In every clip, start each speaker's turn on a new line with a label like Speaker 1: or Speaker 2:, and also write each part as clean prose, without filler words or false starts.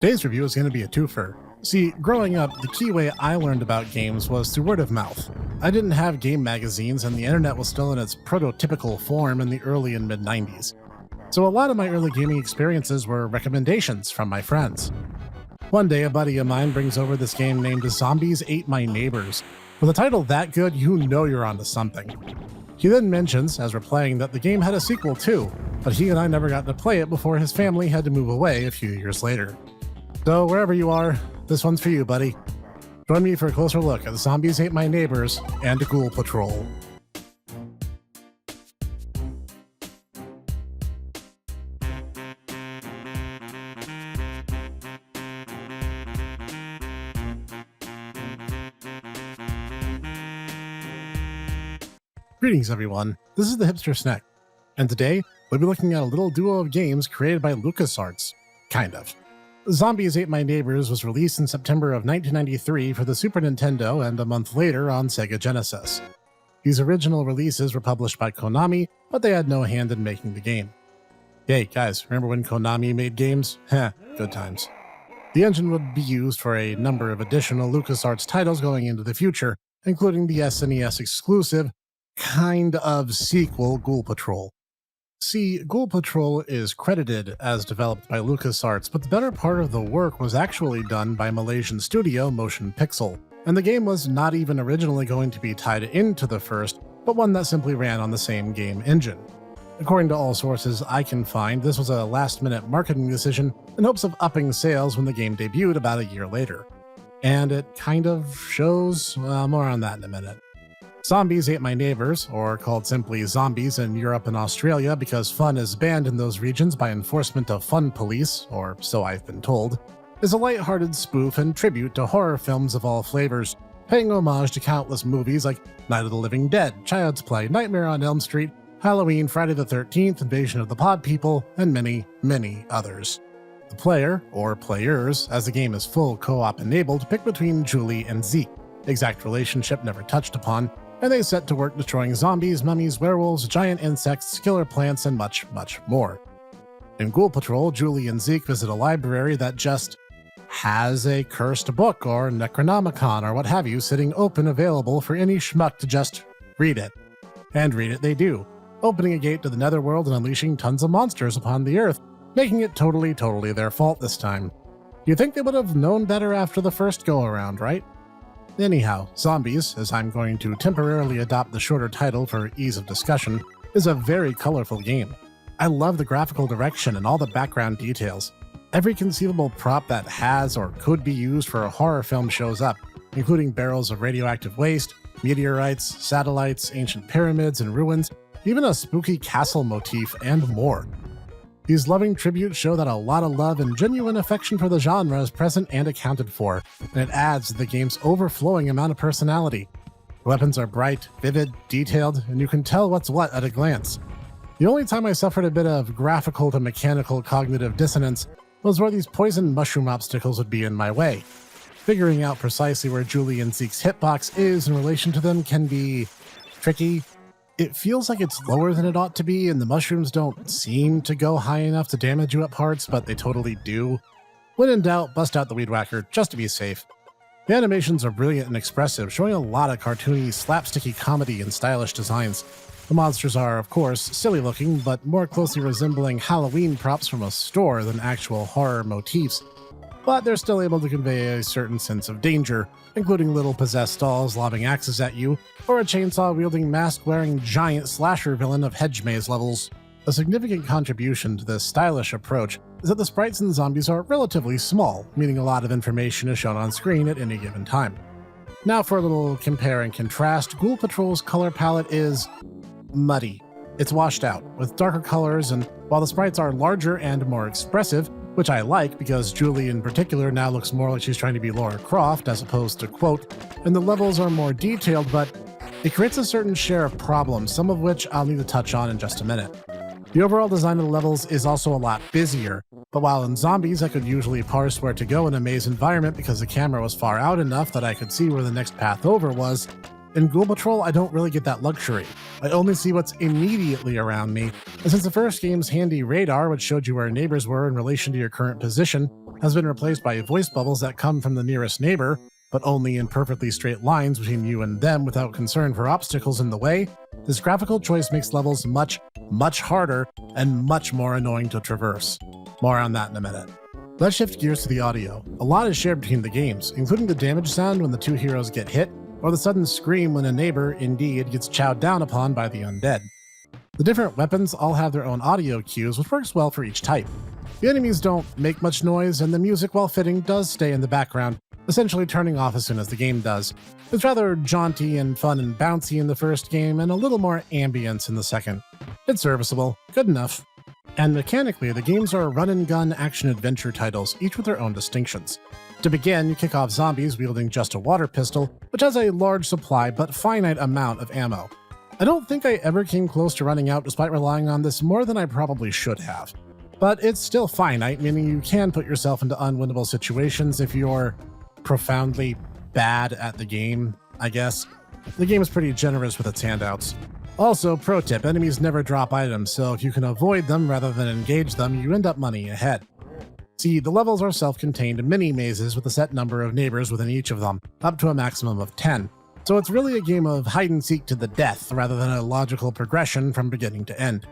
Speaker 1: Today's review is going to be a twofer. See, growing up, the key way I learned about games was through word of mouth. I didn't have game magazines, and the internet was still in its prototypical form in the early and mid-90s. So a lot of my early gaming experiences were recommendations from my friends. One day, a buddy of mine brings over this game named Zombies Ate My Neighbors. With a title that good, you know you're onto something. He then mentions, as we're playing, that the game had a sequel too, but he and I never got to play it before his family had to move away a few years later. So wherever you are, this one's for you, buddy. Join me for a closer look at Zombies Ate My Neighbors and Ghoul Patrol. Greetings everyone, this is the Hipster Snack, and today we'll be looking at a little duo of games created by Lucasarts. Kind of. Zombies Ate My Neighbors was released in September of 1993 for the Super Nintendo and a month later on Sega Genesis. These original releases were published by Konami, but they had no hand in making the game. Hey guys, remember when Konami made games? Heh, good times. The engine would be used for a number of additional LucasArts titles going into the future, including the SNES exclusive, kind of sequel Ghoul Patrol. See, Ghoul Patrol is credited as developed by LucasArts, but the better part of the work was actually done by Malaysian studio Motion Pixel, and the game was not even originally going to be tied into the first, but one that simply ran on the same game engine. According to all sources I can find, this was a last-minute marketing decision in hopes of upping sales when the game debuted about a year later. And it kind of shows. More on that in a minute. Zombies Ate My Neighbors, or called simply Zombies in Europe and Australia because fun is banned in those regions by enforcement of fun police, or so I've been told, is a light-hearted spoof and tribute to horror films of all flavors, paying homage to countless movies like Night of the Living Dead, Child's Play, Nightmare on Elm Street, Halloween, Friday the 13th, Invasion of the Pod People, and many, many others. The player, or players, as the game is full co-op enabled, pick between Julie and Zeke. Exact relationship never touched upon, and they set to work destroying zombies, mummies, werewolves, giant insects, killer plants, and much, much more. In Ghoul Patrol, Julie and Zeke visit a library that just has a cursed book or Necronomicon or what have you sitting open available for any schmuck to just read it. And read it they do, opening a gate to the netherworld and unleashing tons of monsters upon the earth, making it totally their fault this time. You'd think they would have known better after the first go-around, right? Anyhow, Zombies, as I'm going to temporarily adopt the shorter title for ease of discussion, is a very colorful game. I love the graphical direction and all the background details. Every conceivable prop that has or could be used for a horror film shows up, including barrels of radioactive waste, meteorites, satellites, ancient pyramids and ruins, even a spooky castle motif, and more. These loving tributes show that a lot of love and genuine affection for the genre is present and accounted for, and it adds to the game's overflowing amount of personality. The weapons are bright, vivid, detailed, and you can tell what's what at a glance. The only time I suffered a bit of graphical to mechanical cognitive dissonance was where these poison mushroom obstacles would be in my way. Figuring out precisely where Julie and Zeke's hitbox is in relation to them can be tricky. It feels like it's lower than it ought to be, and the mushrooms don't seem to go high enough to damage you at parts, but they totally do. When in doubt, bust out the Weed Whacker, just to be safe. The animations are brilliant and expressive, showing a lot of cartoony, slapsticky comedy and stylish designs. The monsters are, of course, silly looking, but more closely resembling Halloween props from a store than actual horror motifs. But they're still able to convey a certain sense of danger, including little possessed dolls lobbing axes at you, or a chainsaw-wielding, mask-wearing giant slasher villain of hedge maze levels. A significant contribution to this stylish approach is that the sprites in Zombies are relatively small, meaning a lot of information is shown on screen at any given time. Now for a little compare and contrast, Ghoul Patrol's color palette is muddy. It's washed out, with darker colors, and while the sprites are larger and more expressive, which I like because Julie in particular now looks more like she's trying to be Lara Croft as opposed to Quote, and the levels are more detailed, but it creates a certain share of problems, some of which I'll need to touch on in just a minute. The overall design of the levels is also a lot busier, but while in Zombies I could usually parse where to go in a maze environment because the camera was far out enough that I could see where the next path over was, In Ghoul Patrol, I don't really get that luxury. I only see what's immediately around me, and since the first game's handy radar, which showed you where neighbors were in relation to your current position, has been replaced by voice bubbles that come from the nearest neighbor, but only in perfectly straight lines between you and them without concern for obstacles in the way, this graphical choice makes levels much, much harder and much more annoying to traverse. More on that in a minute. Let's shift gears to the audio. A lot is shared between the games, including the damage sound when the two heroes get hit, or the sudden scream when a neighbor, indeed, gets chowed down upon by the undead. The different weapons all have their own audio cues, which works well for each type. The enemies don't make much noise, and the music, while fitting, does stay in the background, essentially turning off as soon as the game does. It's rather jaunty and fun and bouncy in the first game, and a little more ambience in the second. It's serviceable, good enough. And mechanically, the games are run-and-gun action-adventure titles, each with their own distinctions. To begin, you kick off zombies wielding just a water pistol, which has a large supply but finite amount of ammo. I don't think I ever came close to running out despite relying on this more than I probably should have. But it's still finite, meaning you can put yourself into unwinnable situations if you're profoundly bad at the game, I guess. The game is pretty generous with its handouts. Also, pro tip, enemies never drop items, so if you can avoid them rather than engage them, you end up money ahead. See, the levels are self-contained mini mazes with a set number of neighbors within each of them, up to a maximum of 10. So it's really a game of hide-and-seek to the death rather than a logical progression from beginning to end.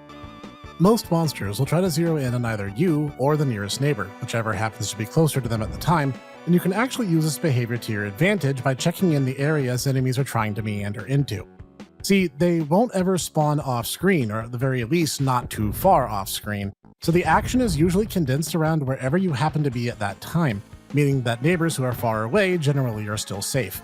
Speaker 1: Most monsters will try to zero in on either you or the nearest neighbor, whichever happens to be closer to them at the time, and you can actually use this behavior to your advantage by checking in the areas enemies are trying to meander into. See, they won't ever spawn off-screen, or at the very least not too far off-screen, so the action is usually condensed around wherever you happen to be at that time, meaning that neighbors who are far away generally are still safe.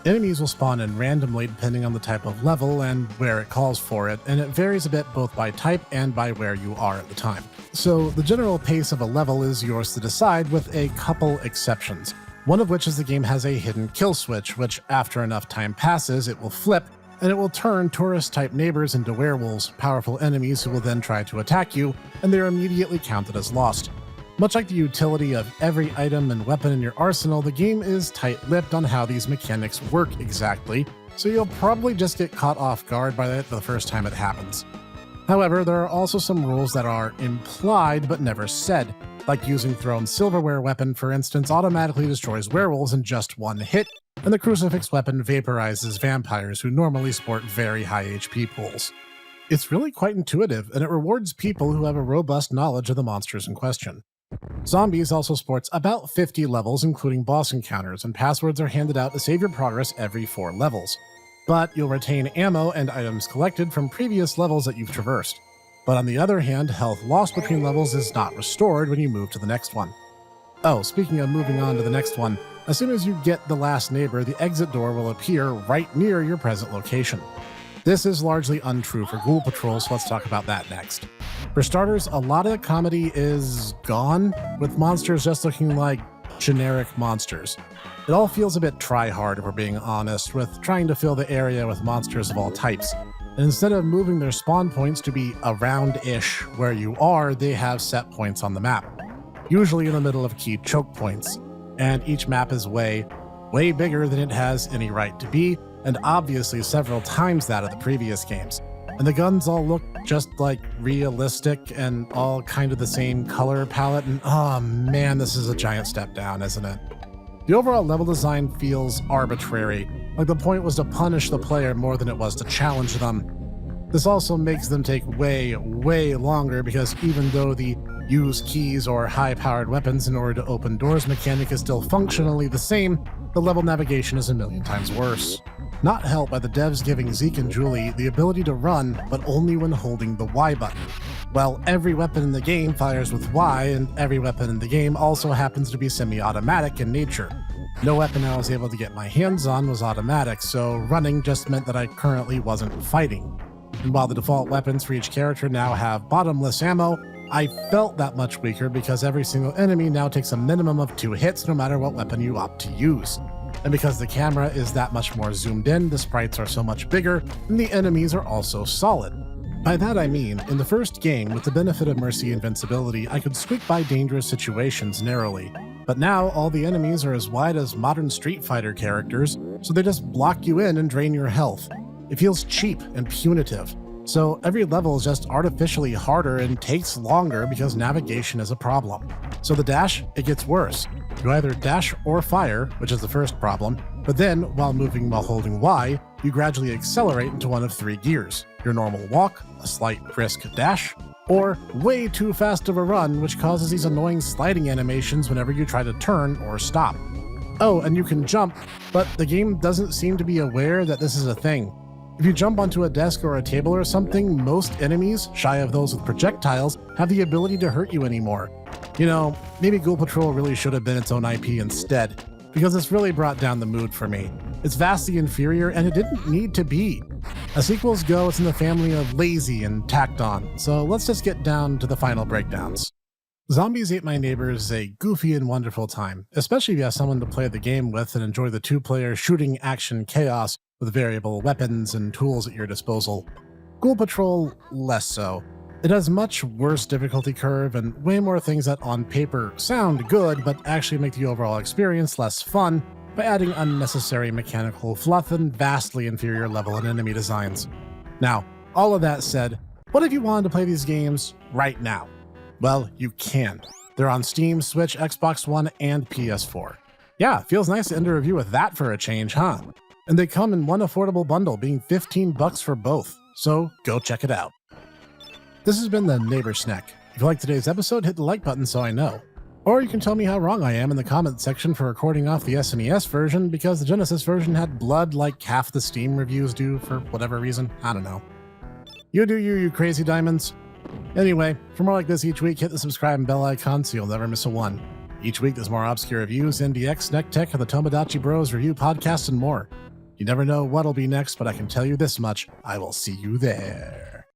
Speaker 1: Enemies will spawn in randomly depending on the type of level and where it calls for it, and it varies a bit both by type and by where you are at the time. So the general pace of a level is yours to decide with a couple exceptions, one of which is the game has a hidden kill switch, which after enough time passes it will flip, and it will turn tourist-type neighbors into werewolves, powerful enemies who will then try to attack you, and they are immediately counted as lost. Much like the utility of every item and weapon in your arsenal, the game is tight-lipped on how these mechanics work exactly, so you'll probably just get caught off guard by it the first time it happens. However, there are also some rules that are implied but never said, like using thrown silverware weapon, for instance, automatically destroys werewolves in just one hit, and the crucifix weapon vaporizes vampires who normally sport very high HP pools. It's really quite intuitive, and it rewards people who have a robust knowledge of the monsters in question. Zombies also sports about 50 levels, including boss encounters, and passwords are handed out to save your progress every 4 levels. But you'll retain ammo and items collected from previous levels that you've traversed. But on the other hand, health lost between levels is not restored when you move to the next one. Oh, speaking of moving on to the next one, as soon as you get the last neighbor, the exit door will appear right near your present location. This is largely untrue for Ghoul Patrol, so let's talk about that next. For starters, a lot of the comedy is gone, with monsters just looking like generic monsters. It all feels a bit try-hard, if we're being honest, with trying to fill the area with monsters of all types. And instead of moving their spawn points to be around-ish where you are, they have set points on the map, usually in the middle of key choke points. And each map is way bigger than it has any right to be, and obviously several times that of the previous games. And the guns all look just like realistic and all kind of the same color palette, and oh man, this is a giant step down, isn't it? The overall level design feels arbitrary, like the point was to punish the player more than it was to challenge them. This also makes them take way longer, because even though the use keys or high-powered weapons in order to open doors mechanic is still functionally the same, the level navigation is a million times worse. Not helped by the devs giving Zeke and Julie the ability to run, but only when holding the Y button. Well, every weapon in the game fires with Y, and every weapon in the game also happens to be semi-automatic in nature. No weapon I was able to get my hands on was automatic, so running just meant that I currently wasn't fighting. And while the default weapons for each character now have bottomless ammo, I felt that much weaker because every single enemy now takes a minimum of 2 hits no matter what weapon you opt to use. And because the camera is that much more zoomed in, the sprites are so much bigger, and the enemies are also solid. By that I mean, in the first game, with the benefit of Mercy invincibility, I could squeak by dangerous situations narrowly. But now, all the enemies are as wide as modern Street Fighter characters, so they just block you in and drain your health. It feels cheap and punitive. So every level is just artificially harder and takes longer because navigation is a problem. So the dash, it gets worse. You either dash or fire, which is the first problem, but then, while moving while holding Y, you gradually accelerate into one of 3 gears. Your normal walk, a slight brisk dash, or way too fast of a run, which causes these annoying sliding animations whenever you try to turn or stop. Oh, and you can jump, but the game doesn't seem to be aware that this is a thing. If you jump onto a desk or a table or something, most enemies, shy of those with projectiles, have the ability to hurt you anymore. You know, maybe Ghoul Patrol really should have been its own IP instead, because this really brought down the mood for me. It's vastly inferior, and it didn't need to be. As sequels go, it's in the family of lazy and tacked on, so let's just get down to the final breakdowns. Zombies Ate My Neighbors is a goofy and wonderful time, especially if you have someone to play the game with and enjoy the 2-player shooting action chaos with variable weapons and tools at your disposal. Ghoul Patrol, less so. It has much worse difficulty curve and way more things that on paper sound good but actually make the overall experience less fun by adding unnecessary mechanical fluff and vastly inferior level and enemy designs. Now, all of that said, what if you wanted to play these games right now? Well, you can. They're on Steam, Switch, Xbox One, and PS4. Yeah, feels nice to end a review with that for a change, huh? And they come in one affordable bundle, being $15 for both, so go check it out. This has been the Neighbor Snack. If you liked today's episode, hit the like button so I know. Or you can tell me how wrong I am in the comments section for recording off the SNES version because the Genesis version had blood like half the Steam reviews do for whatever reason. I don't know. You do you crazy diamonds. Anyway, for more like this each week, hit the subscribe and bell icon so you'll never miss a one. Each week there's more obscure reviews, NDX, Neck Tech, and the Tomodachi Bros review podcast and more. You never know what'll be next, but I can tell you this much, I will see you there.